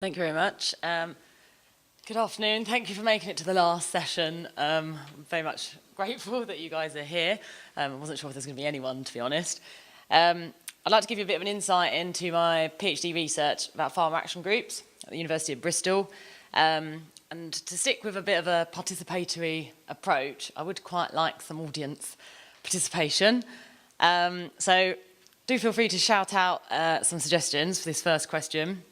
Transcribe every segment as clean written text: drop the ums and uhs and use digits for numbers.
Thank you very much. Good afternoon. Thank you for making it to the last session. I'm very much grateful that you guys are here. I wasn't sure if there's going to be anyone, to be honest. I'd like to give you a bit of an insight into my PhD research about farmer action groups at the University of Bristol. And to stick with a bit of a participatory approach, I would quite like some audience participation. So do feel free to shout out some suggestions for this first question.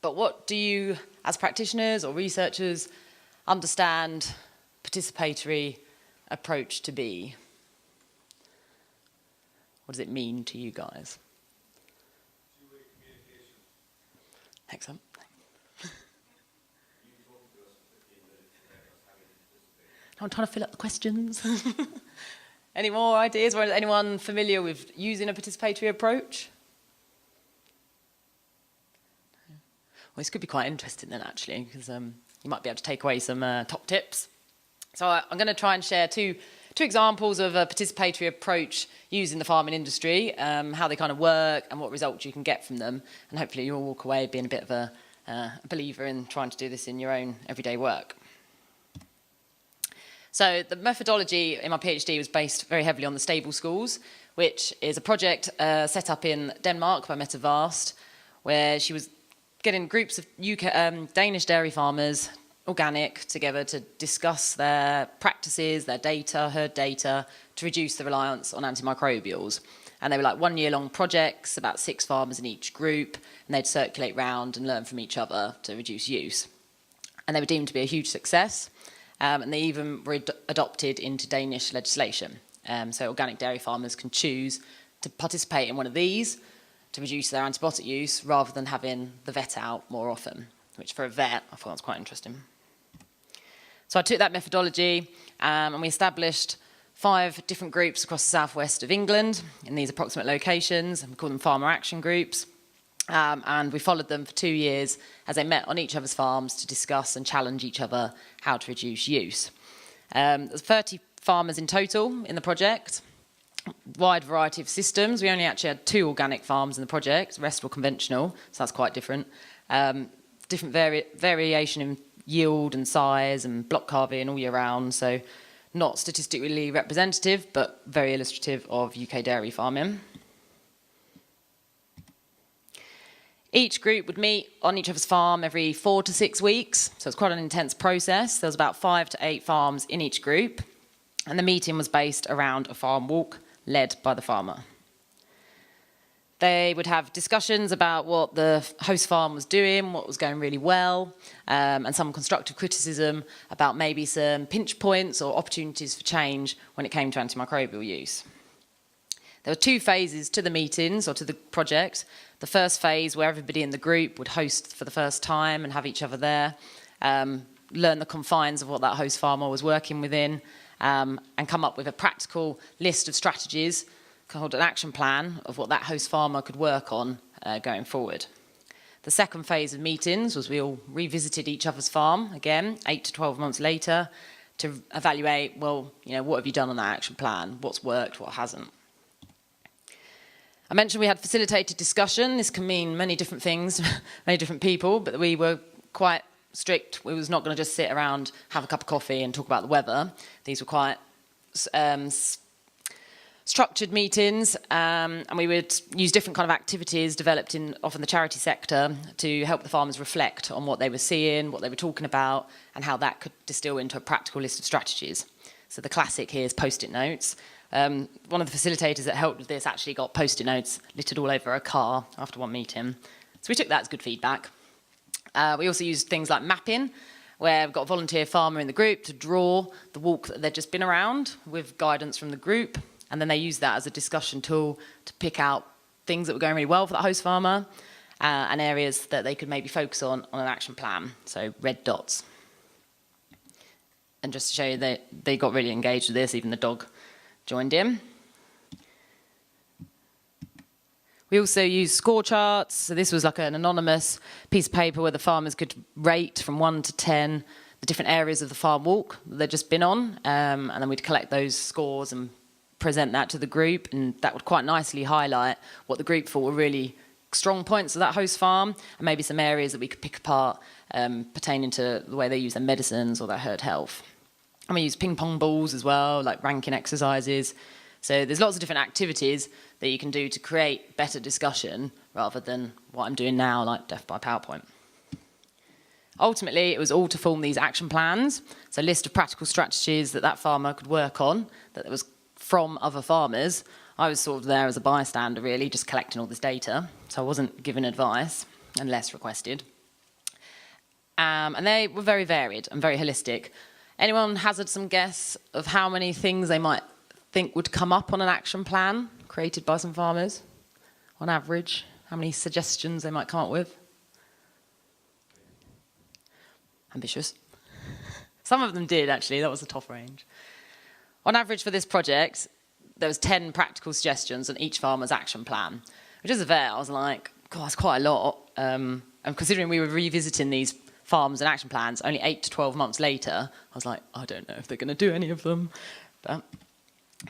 But what do you, as practitioners or researchers, understand participatory approach to be? What does it mean to you guys? Two-way communication. Excellent. I'm trying to fill up the questions. Any more ideas? Or is anyone familiar with using a participatory approach? Well, this could be quite interesting then, actually, because you might be able to take away some top tips. So I'm going to try and share two examples of a participatory approach used in the farming industry, how they kind of work and what results you can get from them. And hopefully you'll walk away being a bit of a believer in trying to do this in your own everyday work. So the methodology in my PhD was based very heavily on the Stable Schools, which is a project set up in Denmark by Mette Vast, where she was getting groups of Danish dairy farmers, organic, together to discuss their practices, their data, herd data, to reduce the reliance on antimicrobials. And they were like 1 year long projects, about 6 farmers in each group, and they'd circulate round and learn from each other to reduce use. And they were deemed to be a huge success, and they even were adopted into Danish legislation. So organic dairy farmers can choose to participate in one of these, to reduce their antibiotic use rather than having the vet out more often, which for a vet I thought was quite interesting. So I took that methodology and we established 5 different groups across the southwest of England in these approximate locations, and we call them farmer action groups. And we followed them for 2 years as they met on each other's farms to discuss and challenge each other how to reduce use. There's 30 farmers in total in the project. Wide variety of systems. We only actually had 2 organic farms in the project, the rest were conventional, so that's quite different. Different variation in yield and size and block carving all year round, so not statistically representative, but very illustrative of UK dairy farming. Each group would meet on each other's farm every 4 to 6 weeks, so it's quite an intense process. There was about 5 to 8 farms in each group, and the meeting was based around a farm walk led by the farmer. They would have discussions about what the host farm was doing, what was going really well, and some constructive criticism about maybe some pinch points or opportunities for change when it came to antimicrobial use. There were 2 phases to the meetings or to the project. The first phase where everybody in the group would host for the first time and have each other there, learn the confines of what that host farmer was working within, and come up with a practical list of strategies called an action plan of what that host farmer could work on going forward. The second phase of meetings was we all revisited each other's farm again 8 to 12 months later to evaluate, well, you know, what have you done on that action plan? What's worked, what hasn't? I mentioned we had facilitated discussion. This can mean many different things, many different people, but we were quite strict. We was not going to just sit around, have a cup of coffee and talk about the weather. These were quite structured meetings, and we would use different kind of activities developed in often the charity sector to help the farmers reflect on what they were seeing, what they were talking about, and how that could distill into a practical list of strategies. So the classic here is post-it notes. One of the facilitators that helped with this actually got post-it notes littered all over a car after one meeting. So we took that as good feedback. We also used things like mapping, where we've got a volunteer farmer in the group to draw the walk that they'd just been around with guidance from the group, and then they used that as a discussion tool to pick out things that were going really well for that host farmer and areas that they could maybe focus on an action plan, so red dots. And just to show you that they got really engaged with this, even the dog joined in. We also used score charts. So this was like an anonymous piece of paper where the farmers could rate from 1 to 10 the different areas of the farm walk that they'd just been on. And then we'd collect those scores and present that to the group. And that would quite nicely highlight what the group thought were really strong points of that host farm, and maybe some areas that we could pick apart pertaining to the way they use their medicines or their herd health. And we use ping pong balls as well, like ranking exercises. So there's lots of different activities that you can do to create better discussion rather than what I'm doing now, like death by PowerPoint. Ultimately, it was all to form these action plans, so a list of practical strategies that farmer could work on, that was from other farmers. I was sort of there as a bystander, really, just collecting all this data, so I wasn't given advice unless requested. And they were very varied and very holistic. Anyone hazard some guess of how many things they might think would come up on an action plan created by some farmers? On average, how many suggestions they might come up with? Ambitious. Some of them did, actually. That was the top range. On average for this project, there was 10 practical suggestions on each farmer's action plan, which as a vet, I was like, God, that's quite a lot. And considering we were revisiting these farms and action plans only 8 to 12 months later, I was like, I don't know if they're going to do any of them.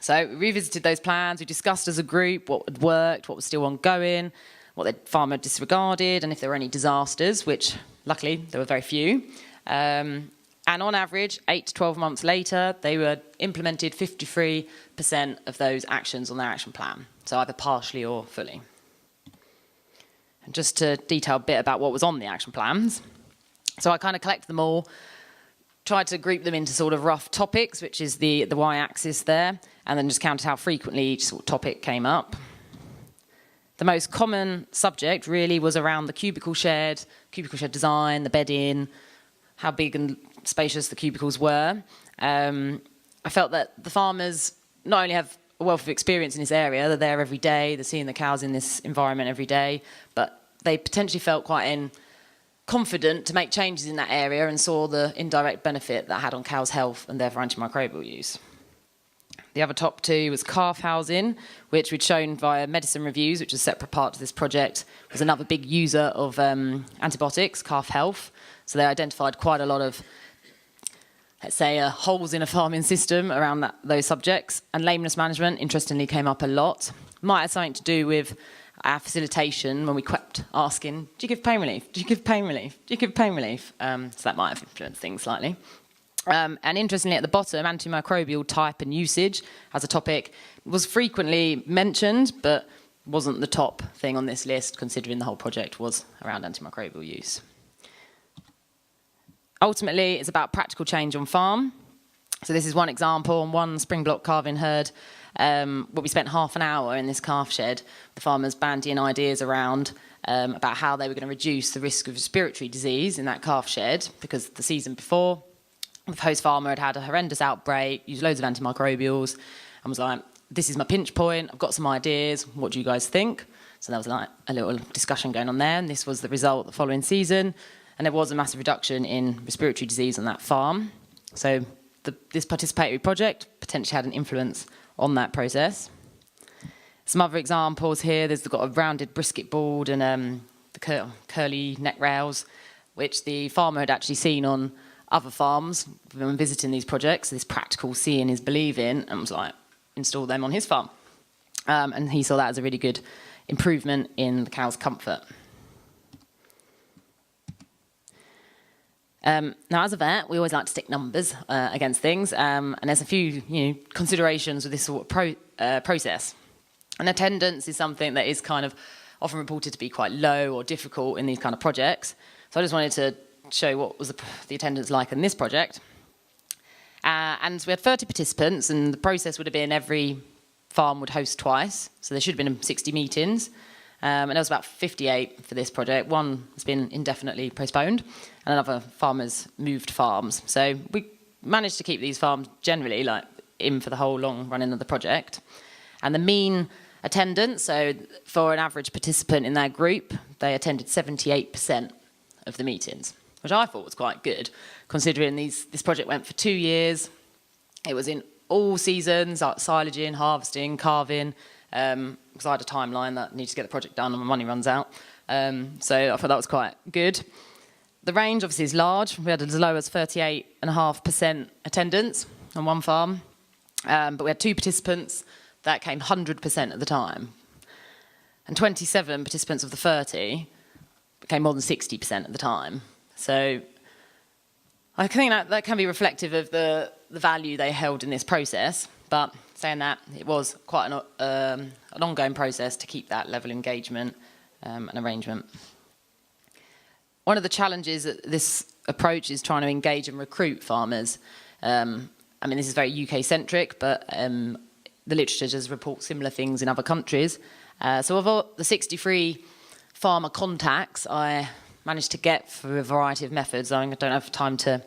So we revisited those plans. We discussed as a group what had worked, what was still ongoing, what the farmer disregarded, and if there were any disasters, which luckily there were very few. And on average, 8 to 12 months later, they were implemented 53% of those actions on their action plan, so either partially or fully. And just to detail a bit about what was on the action plans. So I kind of collected them all, tried to group them into sort of rough topics, which is the y-axis there, and then just counted how frequently each sort of topic came up. The most common subject really was around the cubicle shed design, the bedding, how big and spacious the cubicles were. I felt that the farmers not only have a wealth of experience in this area, they're there every day, they're seeing the cows in this environment every day, but they potentially felt quite confident to make changes in that area and saw the indirect benefit that had on cows' health and therefore antimicrobial use. The other top two was calf housing, which we'd shown via medicine reviews, which is a separate part of this project, was another big user of antibiotics, calf health. So they identified quite a lot of, let's say, holes in a farming system around those subjects. And lameness management, interestingly, came up a lot. Might have something to do with our facilitation when we kept asking, do you give pain relief? Do you give pain relief? Do you give pain relief? So that might have influenced things slightly. And interestingly, at the bottom, antimicrobial type and usage as a topic was frequently mentioned, but wasn't the top thing on this list, considering the whole project was around antimicrobial use. Ultimately, it's about practical change on farm. So this is one example on one spring block calving herd, where we spent half an hour in this calf shed, the farmers bandying ideas around about how they were going to reduce the risk of respiratory disease in that calf shed, because the season before, the host farmer had a horrendous outbreak, used loads of antimicrobials, and was like, this is my pinch point, I've got some ideas, what do you guys think? So there was like a little discussion going on there, and this was the result the following season, and there was a massive reduction in respiratory disease on that farm. So this participatory project potentially had an influence on that process. Some other examples here, there's got a rounded brisket board and the curly neck rails, which the farmer had actually seen on other farms when visiting these projects. This practical seeing is believing, and was like, install them on his farm. And he saw that as a really good improvement in the cow's comfort. Now, as a vet, we always like to stick numbers against things, and there's a few considerations with this sort of process. And attendance is something that is kind of often reported to be quite low or difficult in these kind of projects. So I just wanted to show what was the attendance like in this project. And we had 30 participants, and the process would have been every farm would host twice, so there should have been 60 meetings. And there was about 58 for this project. One has been indefinitely postponed, and another farmers moved farms. So we managed to keep these farms generally in for the whole long running of the project. And the mean attendance, so for an average participant in that group, they attended 78% of the meetings, which I thought was quite good, considering this project went for 2 years. It was in all seasons, like silaging, harvesting, calving, because I had a timeline that I needed to get the project done and my money runs out. So I thought that was quite good. The range obviously is large. We had as low as 38.5% attendance on one farm, but we had 2 participants that came 100% of the time. And 27 participants of the 30 became more than 60% at the time. So I think that can be reflective of the value they held in this process. But saying that, it was quite an ongoing process to keep that level of engagement and arrangement. One of the challenges that this approach is trying to engage and recruit farmers. I mean, this is very UK-centric, but the literature does report similar things in other countries. So of the 63 farmer contacts I managed to get through a variety of methods, I don't have time to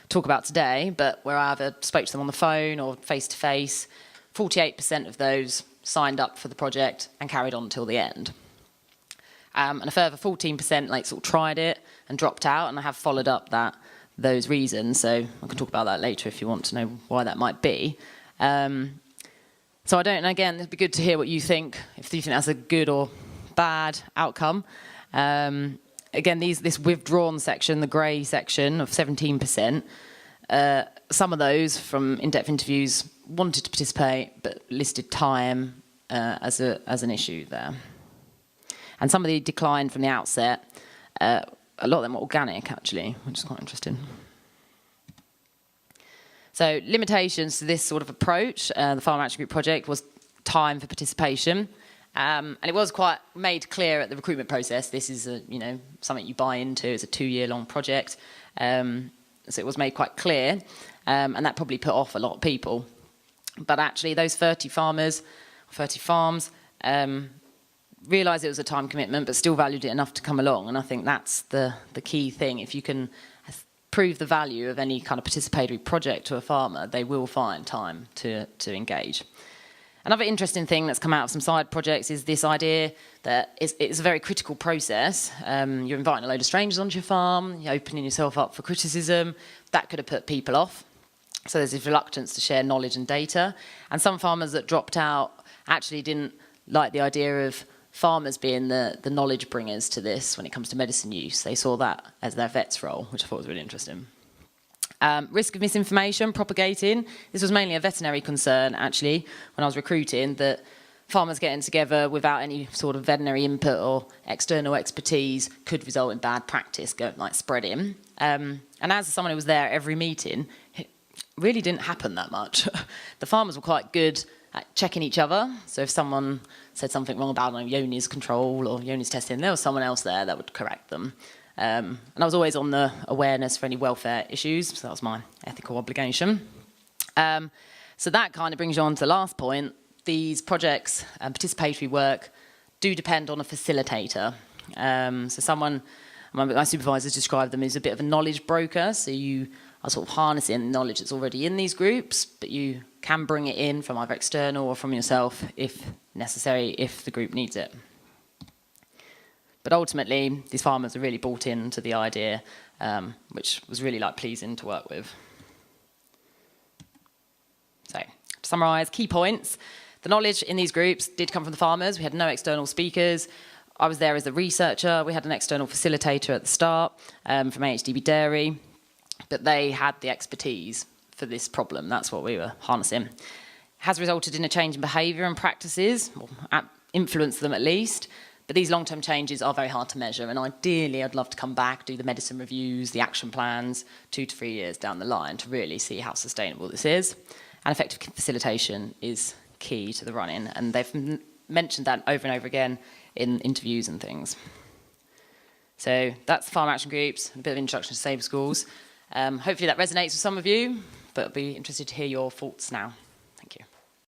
talk about today, but where I either spoke to them on the phone or face-to-face, 48% of those signed up for the project and carried on until the end. And a further 14% sort of tried it and dropped out, and I have followed up those reasons, so I can talk about that later if you want to know why that might be. So again, it'd be good to hear what you think, if you think that's a good or bad outcome. Again, this withdrawn section, the grey section of 17%, some of those from in-depth interviews wanted to participate but listed time as an issue there. And some of the declined from the outset. A lot of them were organic, actually, which is quite interesting. So limitations to this sort of approach, the Farmer Action Group project, was time for participation. And it was quite made clear at the recruitment process, this is something you buy into, it's a 2-year-long project. So it was made quite clear, and that probably put off a lot of people. But actually those 30 farms, realised it was a time commitment, but still valued it enough to come along. And I think that's the key thing. If you can prove the value of any kind of participatory project to a farmer, they will find time to engage. Another interesting thing that's come out of some side projects is this idea that it's a very critical process. You're inviting a load of strangers onto your farm, you're opening yourself up for criticism. That could have put people off. So there's this reluctance to share knowledge and data. And some farmers that dropped out actually didn't like the idea of farmers being the knowledge bringers to this when it comes to medicine use. They saw that as their vet's role, which I thought was really interesting. Risk of misinformation propagating. This was mainly a veterinary concern, actually, when I was recruiting, that farmers getting together without any sort of veterinary input or external expertise could result in bad practice, spreading. And as someone who was there at every meeting, it really didn't happen that much. The farmers were quite good at checking each other. So if someone said something wrong about Yoni's control or Yoni's testing, there was someone else there that would correct them. And I was always on the awareness for any welfare issues, so that was my ethical obligation. So that kind of brings you on to the last point. These projects and participatory work do depend on a facilitator. So my supervisors described them as a bit of a knowledge broker, so you are sort of harnessing the knowledge that's already in these groups, but you can bring it in from either external or from yourself if necessary, if the group needs it. But ultimately, these farmers are really bought into the idea, which was really pleasing to work with. So, to summarise, key points. The knowledge in these groups did come from the farmers. We had no external speakers. I was there as a researcher. We had an external facilitator at the start from HDB Dairy, but they had the expertise for this problem. That's what we were harnessing. It has resulted in a change in behaviour and practices, or influenced them at least. But these long-term changes are very hard to measure, and ideally I'd love to come back, do the medicine reviews, the action plans, 2 to 3 years down the line to really see how sustainable this is. And effective facilitation is key to the run-in, and they've mentioned that over and over again in interviews and things. So that's the farm action groups, a bit of introduction to Sabre schools. Hopefully that resonates with some of you, but I'd be interested to hear your thoughts now.